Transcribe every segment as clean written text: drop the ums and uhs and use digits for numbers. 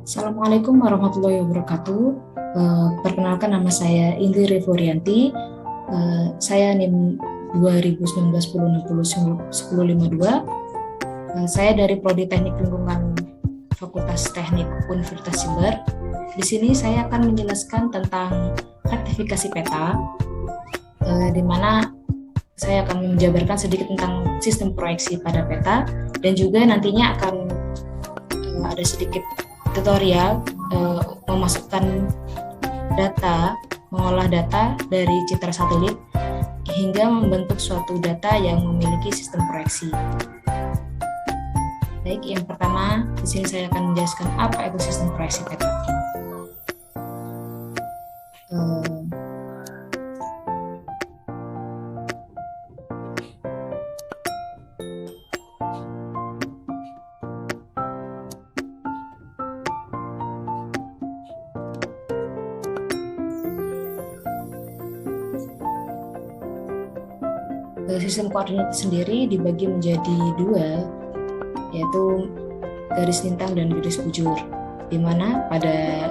Assalamualaikum warahmatullahi wabarakatuh. Perkenalkan, nama saya Indri Revorianti. Saya NIM 2019-1060-1052. Saya dari Prodi Teknik Lingkungan Fakultas Teknik Universitas Jember. Di sini saya akan menjelaskan tentang rektifikasi peta, di mana saya akan menjabarkan sedikit tentang sistem proyeksi pada peta, dan juga nantinya akan ada sedikit tutorial memasukkan data, mengolah data dari citra satelit hingga membentuk suatu data yang memiliki sistem proyeksi. Baik, yang pertama di sini saya akan menjelaskan apa itu sistem proyeksi peta. Sistem koordinat sendiri dibagi menjadi dua, yaitu garis lintang dan garis bujur, di mana pada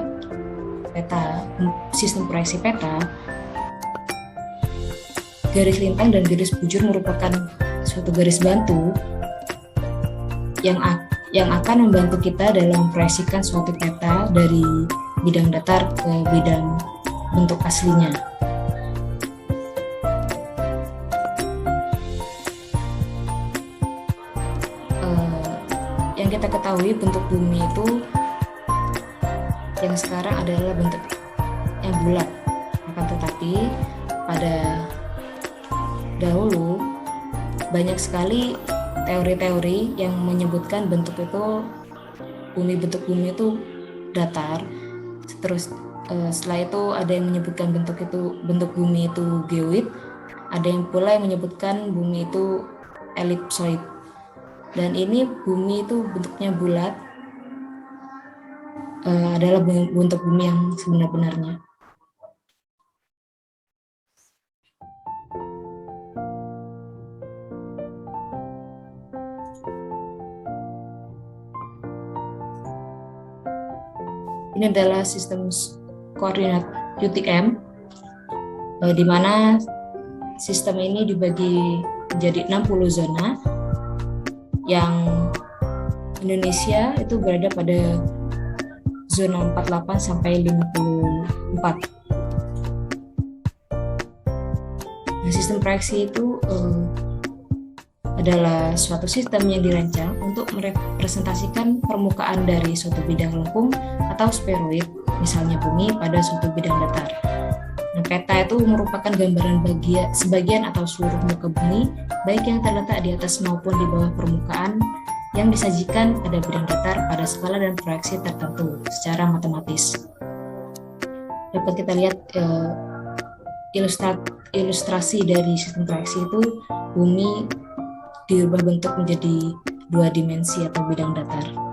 peta, sistem proyeksi peta, garis lintang dan garis bujur merupakan suatu garis bantu yang akan membantu kita dalam memproyeksikan suatu peta dari bidang datar ke bidang bentuk aslinya. Yang kita ketahui, bentuk bumi itu yang sekarang adalah bentuk yang bulat. Akan tetapi pada dahulu banyak sekali teori-teori yang menyebutkan bentuk bumi itu datar. Terus setelah itu ada yang menyebutkan bentuk bumi itu geoid, ada yang pula yang menyebutkan bumi itu elipsoid. Dan ini bumi itu bentuknya bulat, adalah bentuk bumi yang sebenar-benarnya. Ini adalah sistem koordinat UTM, di mana sistem ini dibagi menjadi 60 zona, yang Indonesia itu berada pada zona 48 sampai 54. Nah, sistem proyeksi itu adalah suatu sistem yang dirancang untuk merepresentasikan permukaan dari suatu bidang lengkung atau spheroid, misalnya bumi, pada suatu bidang datar. Nah, peta itu merupakan gambaran sebagian atau seluruh muka bumi, baik yang terletak di atas maupun di bawah permukaan, yang disajikan pada bidang datar pada skala dan proyeksi tertentu secara matematis. Dapat kita lihat ilustrasi dari sistem proyeksi itu, bumi diubah bentuk menjadi dua dimensi atau bidang datar.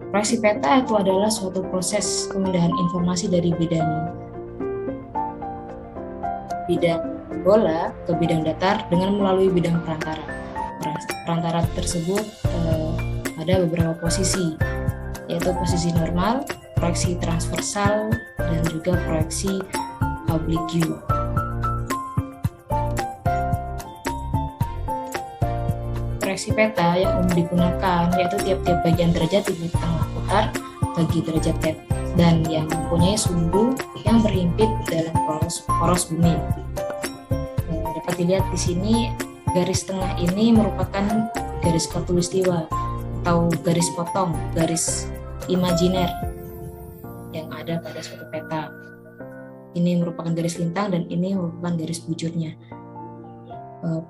Proyeksi peta itu adalah suatu proses pemindahan informasi dari bidang bola ke bidang datar dengan melalui bidang perantara. Perantara tersebut ada beberapa posisi, yaitu posisi normal, proyeksi transversal, dan juga proyeksi oblique. Proyeksi peta yang umum digunakan yaitu tiap-tiap bagian derajat di tengah putar bagi derajat peta, dan yang mempunyai sumbu yang berhimpit dalam poros bumi. Dapat dilihat di sini, garis tengah ini merupakan garis khatulistiwa atau garis potong, garis imajiner yang ada pada suatu peta. Ini merupakan garis lintang dan ini merupakan garis bujurnya.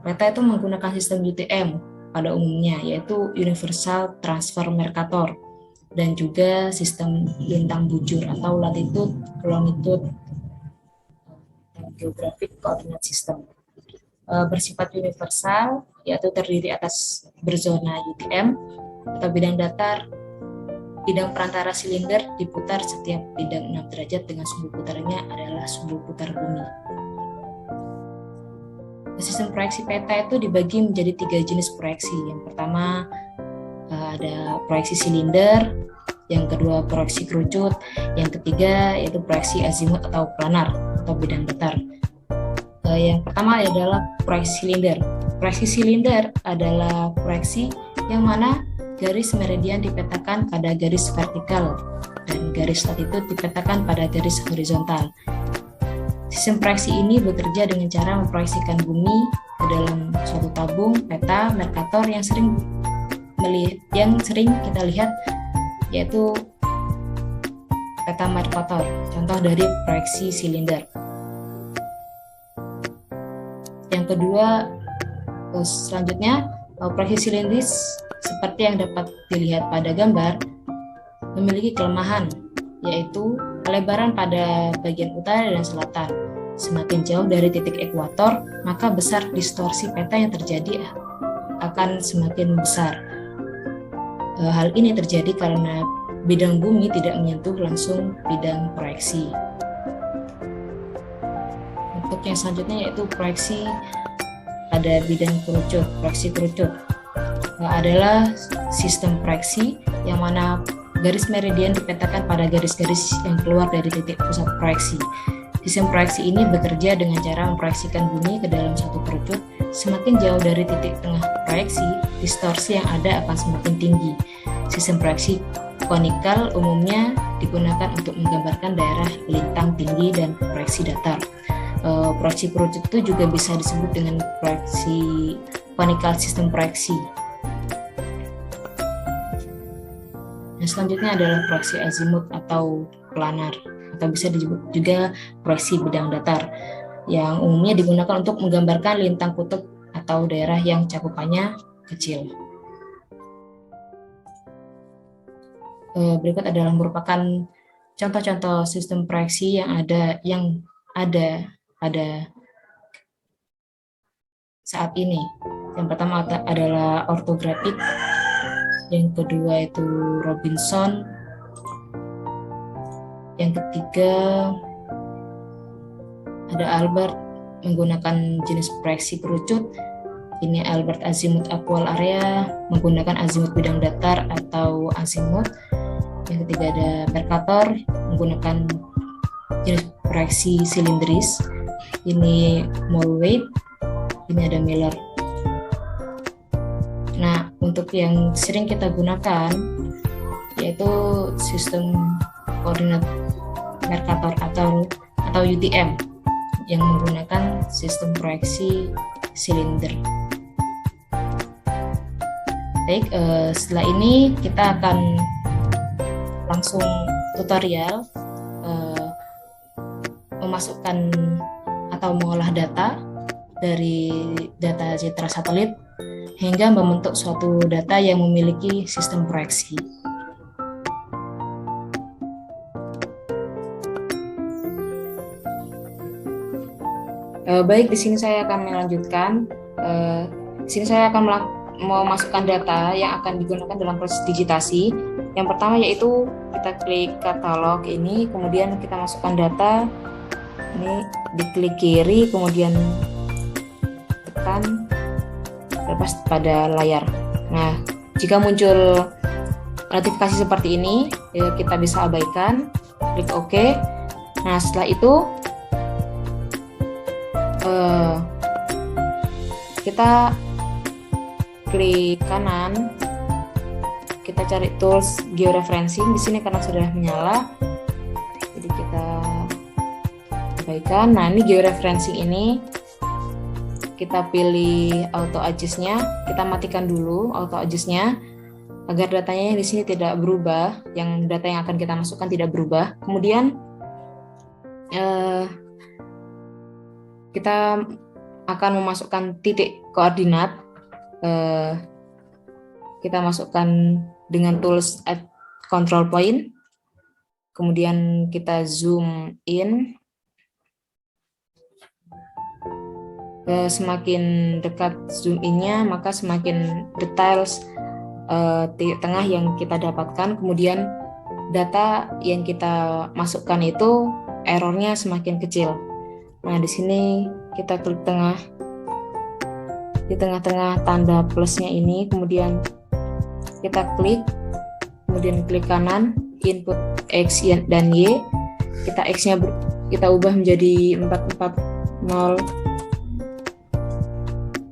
Peta itu menggunakan sistem UTM pada umumnya, yaitu Universal Transfer Mercator, dan juga sistem lintang bujur atau latitude, longitude, geographic coordinate system. Bersifat universal, yaitu terdiri atas berzona UTM atau bidang datar. Bidang perantara silinder diputar setiap bidang 6 derajat dengan sumbu putarannya adalah sumbu putar bumi. Sistem proyeksi peta itu dibagi menjadi 3 jenis proyeksi. Yang pertama ada proyeksi silinder, yang kedua proyeksi kerucut, yang ketiga yaitu proyeksi azimut atau planar atau bidang datar. Yang pertama adalah proyeksi silinder. Proyeksi silinder adalah proyeksi yang mana garis meridian dipetakan pada garis vertikal dan garis latitude dipetakan pada garis horizontal. Sistem proyeksi ini bekerja dengan cara memproyeksikan bumi ke dalam suatu tabung peta Mercator yang sering kita lihat, yaitu peta Mercator, contoh dari proyeksi silinder. Yang kedua, selanjutnya proyeksi silindris seperti yang dapat dilihat pada gambar memiliki kelemahan, yaitu pelebaran pada bagian utara dan selatan. Semakin jauh dari titik ekuator, maka besar distorsi peta yang terjadi akan semakin besar. Hal ini terjadi karena bidang bumi tidak menyentuh langsung bidang proyeksi. Untuk yang selanjutnya yaitu proyeksi pada bidang kerucut. Proyeksi kerucut adalah sistem proyeksi yang mana garis meridian dipetakan pada garis-garis yang keluar dari titik pusat proyeksi. Sistem proyeksi ini bekerja dengan cara memproyeksikan bumi ke dalam suatu kerucut. Semakin jauh dari titik tengah proyeksi, distorsi yang ada akan semakin tinggi. Sistem proyeksi konikal umumnya digunakan untuk menggambarkan daerah lintang tinggi dan proyeksi datar. Proyeksi kerucut itu juga bisa disebut dengan proyeksi konikal sistem proyeksi. Nah, selanjutnya adalah proyeksi azimut atau planar, atau bisa disebut juga proyeksi bidang datar, yang umumnya digunakan untuk menggambarkan lintang kutub atau daerah yang cakupannya kecil. Berikut adalah merupakan contoh-contoh sistem proyeksi yang ada pada saat ini. Yang pertama adalah ortografik, yang kedua itu Robinson, yang ketiga ada Albert menggunakan jenis proyeksi kerucut. Ini Albert azimut equal area menggunakan azimut bidang datar atau azimut. Yang ketiga ada Mercator menggunakan jenis proyeksi silindris. Ini Mollweight, ini ada Miller. Nah, untuk yang sering kita gunakan yaitu sistem koordinat Mercator atau UTM yang menggunakan sistem proyeksi silinder. Baik, setelah ini kita akan langsung tutorial memasukkan atau mengolah data dari data citra satelit hingga membentuk suatu data yang memiliki sistem proyeksi. Baik, di sini saya akan melanjutkan. Di sini saya akan memasukkan data yang akan digunakan dalam proses digitasi. Yang pertama yaitu kita klik katalog ini, kemudian kita masukkan data. Ini diklik kiri, kemudian tekan lepas pada layar. Nah, jika muncul notifikasi seperti ini, kita bisa abaikan, klik OK. Nah, setelah itu kita klik kanan, kita cari tools georeferencing di sini karena sudah menyala, jadi kita abaikan. Nah, ini georeferencing ini kita pilih auto adjust-nya, kita matikan dulu auto adjust-nya agar datanya di sini tidak berubah, yang data yang akan kita masukkan tidak berubah. Kemudian kita akan memasukkan titik koordinat. Kita masukkan dengan tools add control point, kemudian kita zoom in. Semakin dekat zoom in-nya, maka semakin details titik tengah yang kita dapatkan. Kemudian data yang kita masukkan itu errornya semakin kecil. Nah, di sini kita klik tengah, di tengah-tengah tanda plusnya ini, kemudian kita klik, kemudian klik kanan, input X dan Y, kita X-nya kita ubah menjadi 440,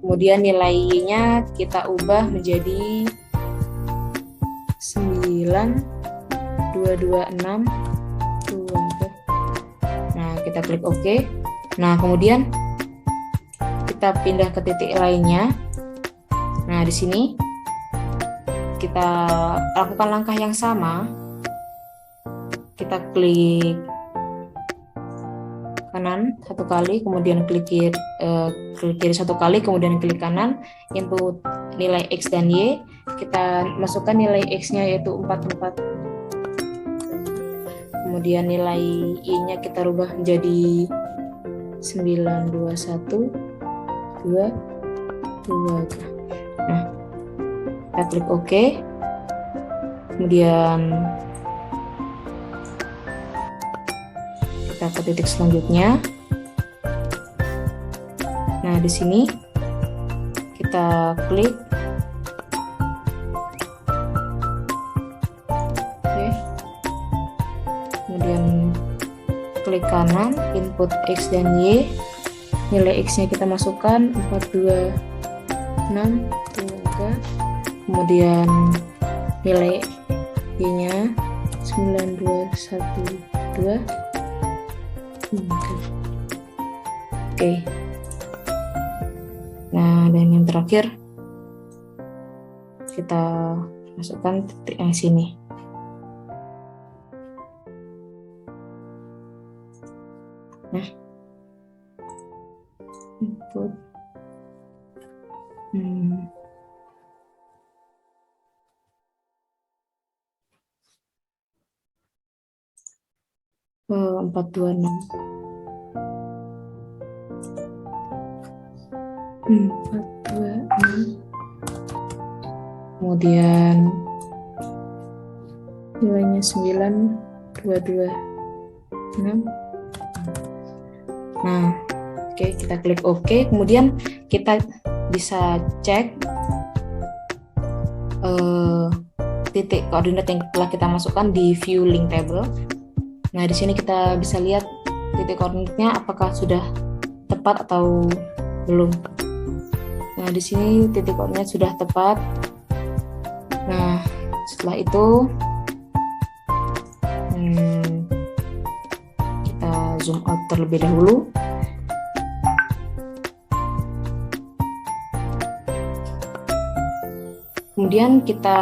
kemudian nilai Y-nya kita ubah menjadi 9226. Nah, kita klik OK. Nah, kemudian kita pindah ke titik lainnya. Nah, di sini kita lakukan langkah yang sama. Kita klik kanan satu kali, kemudian klik kiri satu kali, kemudian klik kanan, input nilai X dan Y. Kita masukkan nilai X-nya yaitu 44. Kemudian nilai Y-nya kita rubah menjadi 9212. Nah, kita klik OK. Kemudian kita ke titik selanjutnya. Nah, di sini kita klik. Oke. Kemudian klik kanan, input X dan Y. Nilai X-nya kita masukkan 426. Kemudian nilai Y-nya 9212. Oke. Nah, dan yang terakhir kita masukkan titik yang sini. Nah, input 426. Kemudian nilainya 9226. Nah, oke, kita klik OK. Kemudian kita bisa cek titik koordinat yang telah kita masukkan di view link table. Nah, di sini kita bisa lihat titik koordinatnya apakah sudah tepat atau belum. Nah, di sini titik koordinat sudah tepat. Nah, setelah itu kita zoom out terlebih dahulu. Kemudian kita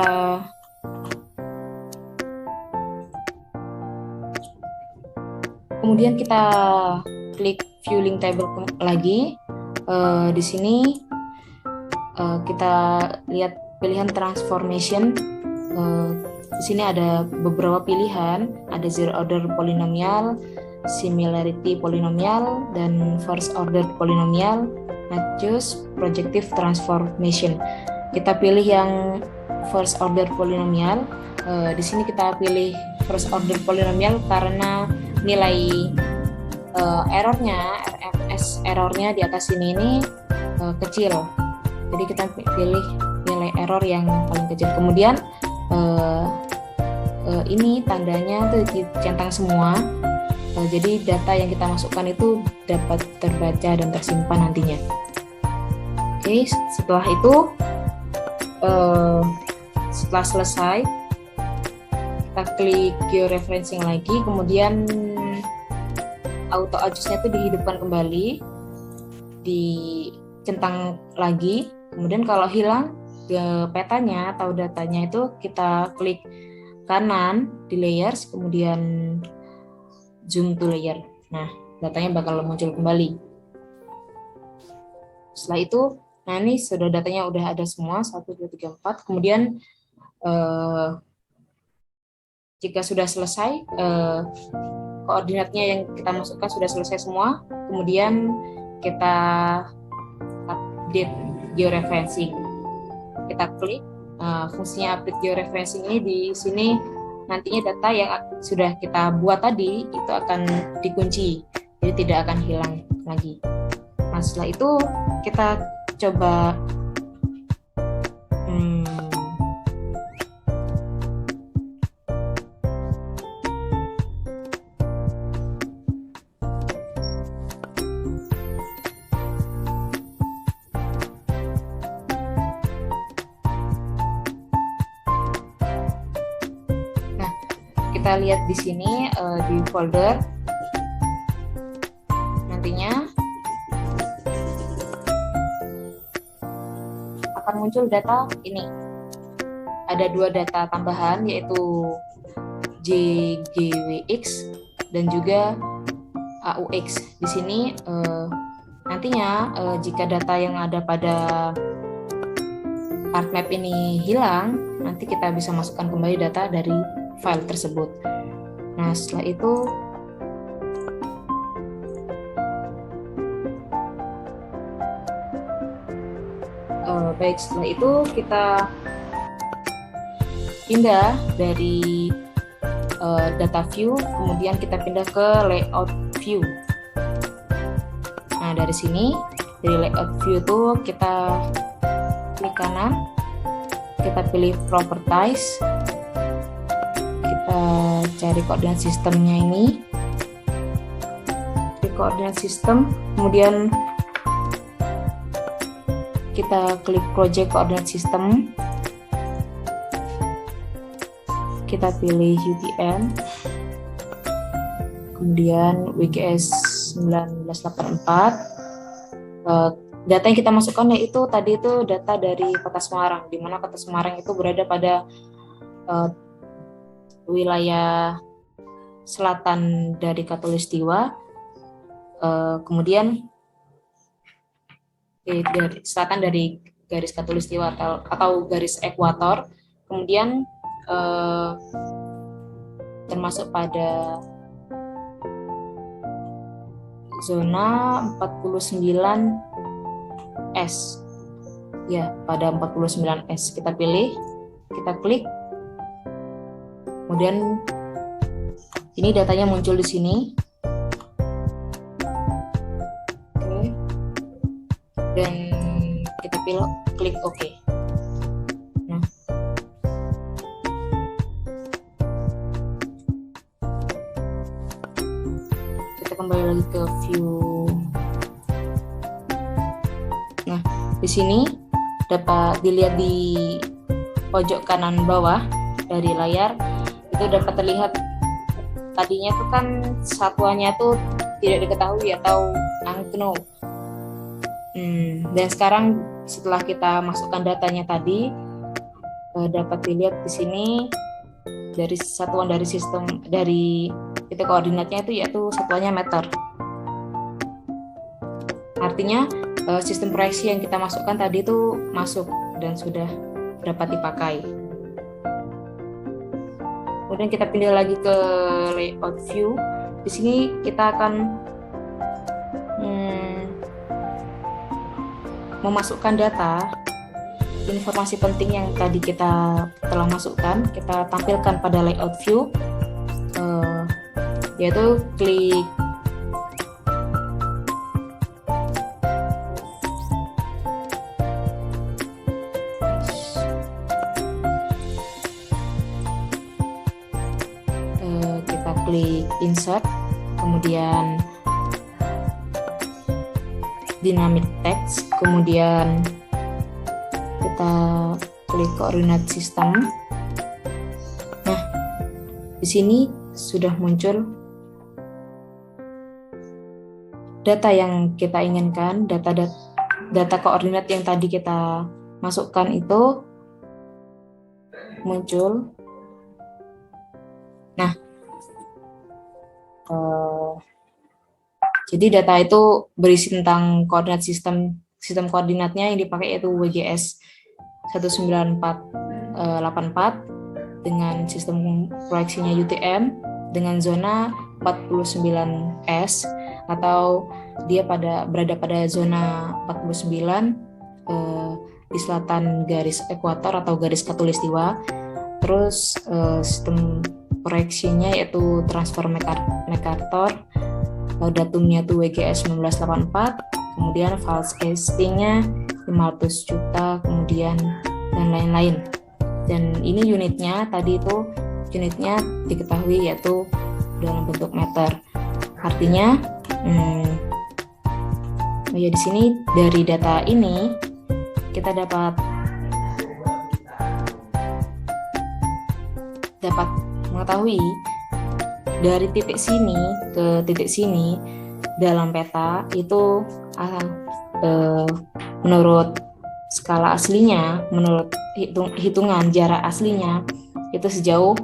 klik view link table lagi. Di sini kita lihat pilihan transformation. Di sini ada beberapa pilihan, ada zero order polynomial, similarity polynomial, dan first order polynomial. Nah, choose projective transformation. Kita pilih yang first order polynomial. Di sini kita pilih first order polynomial karena nilai errornya, RFS errornya di atas ini kecil. Jadi kita pilih nilai error yang paling kecil. Kemudian ini tandanya tuh dicentang semua. Jadi data yang kita masukkan itu dapat terbaca dan tersimpan nantinya. Oke, setelah itu setelah selesai kita klik georeferencing lagi, kemudian auto adjust-nya itu dihidupkan kembali, dicentang lagi. Kemudian kalau hilang petanya atau datanya itu kita klik kanan di layers, kemudian zoom to layer. Nah, datanya bakal muncul kembali. Setelah itu, nah ini sudah datanya udah ada semua 1, 2, 3, 4. Kemudian jika sudah selesai, koordinatnya yang kita masukkan sudah selesai semua, kemudian kita update georeferencing. Kita klik fungsinya update georeferencing ini. Di sini nantinya data yang sudah kita buat tadi itu akan dikunci, jadi tidak akan hilang lagi. Nah, setelah itu kita coba kita lihat di sini di folder, nantinya akan muncul data ini. Ada 2 data tambahan, yaitu JGWX dan juga AUX. Di sini nantinya jika data yang ada pada part map ini hilang, nanti kita bisa masukkan kembali data dari file tersebut. Nah, setelah itu setelah itu kita pindah dari data view, kemudian kita pindah ke layout view. Nah, dari sini, dari layout view itu kita klik kanan, kita pilih properties, kita cari koordinat sistemnya ini, klik koordinat sistem, kemudian kita klik project koordinat sistem, kita pilih UTM, kemudian WGS 1984. Data yang kita masukkan yaitu tadi itu data dari Kota Semarang, di mana Kota Semarang itu berada pada wilayah selatan dari Khatulistiwa, kemudian dari selatan dari garis Khatulistiwa atau garis ekuator, kemudian termasuk pada zona 49S. Ya, pada 49S kita pilih, kita klik, kemudian ini datanya muncul di sini. Oke. Dan kita pilih klik OK. Nah, kita kembali lagi ke view. Nah, di sini dapat dilihat di pojok kanan bawah dari layar, itu dapat terlihat tadinya tuh kan satuannya tuh tidak diketahui atau unknown. Dan sekarang setelah kita masukkan datanya tadi, dapat dilihat di sini dari satuan dari sistem dari titik koordinatnya itu yaitu satuannya meter. Artinya sistem proyeksi yang kita masukkan tadi itu masuk dan sudah dapat dipakai. Kemudian kita pindah lagi ke layout view. Di sini kita akan memasukkan data, informasi penting yang tadi kita telah masukkan, kita tampilkan pada layout view, yaitu klik insert, kemudian dynamic text, kemudian kita klik koordinat sistem. Nah, di sini sudah muncul data yang kita inginkan, data koordinat yang tadi kita masukkan itu muncul. Nah, jadi data itu berisi tentang koordinat sistem koordinatnya yang dipakai yaitu WGS 19484 dengan sistem proyeksinya UTM dengan zona 49S, atau dia berada pada zona 49 di selatan garis ekuator atau garis khatulistiwa. Terus sistem proyeksinya yaitu transfer Mercator, datumnya itu WGS 1984, kemudian file spacing-nya 500 juta, kemudian dan lain-lain. Dan ini unitnya tadi itu unitnya diketahui yaitu dalam bentuk meter. Artinya ya di sini dari data ini kita dapat mengetahui dari titik sini ke titik sini dalam peta itu menurut skala aslinya, menurut hitungan jarak aslinya itu sejauh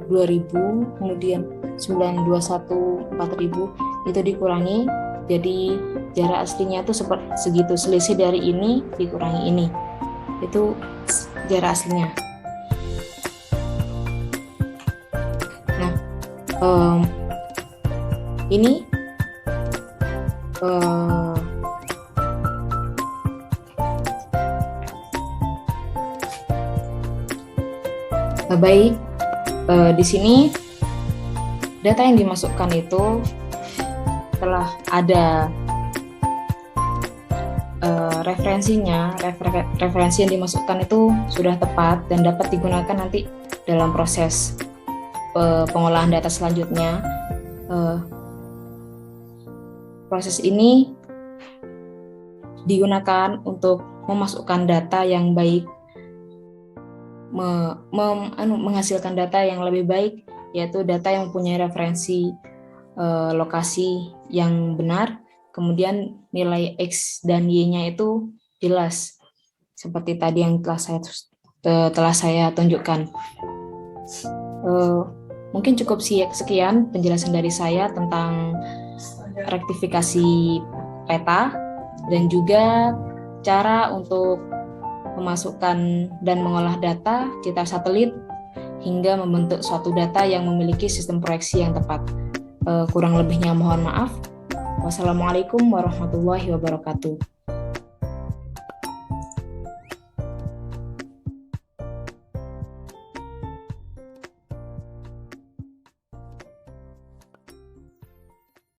2000, kemudian 4.000 itu dikurangi, jadi jarak aslinya itu seperti segitu, selisih dari ini dikurangi ini, itu jarak aslinya. Nah, ini baik, di sini data yang dimasukkan itu telah ada referensinya, referensi yang dimasukkan itu sudah tepat dan dapat digunakan nanti dalam proses pengolahan data selanjutnya. Proses ini digunakan untuk memasukkan data yang baik, menghasilkan data yang lebih baik, yaitu data yang mempunyai referensi lokasi yang benar, kemudian nilai X dan Y-nya itu jelas, seperti tadi yang telah saya tunjukkan. Mungkin cukup sekian penjelasan dari saya tentang rektifikasi peta dan juga cara untuk memasukkan dan mengolah data citra satelit hingga membentuk suatu data yang memiliki sistem proyeksi yang tepat. Kurang lebihnya mohon maaf. Wassalamualaikum warahmatullahi wabarakatuh.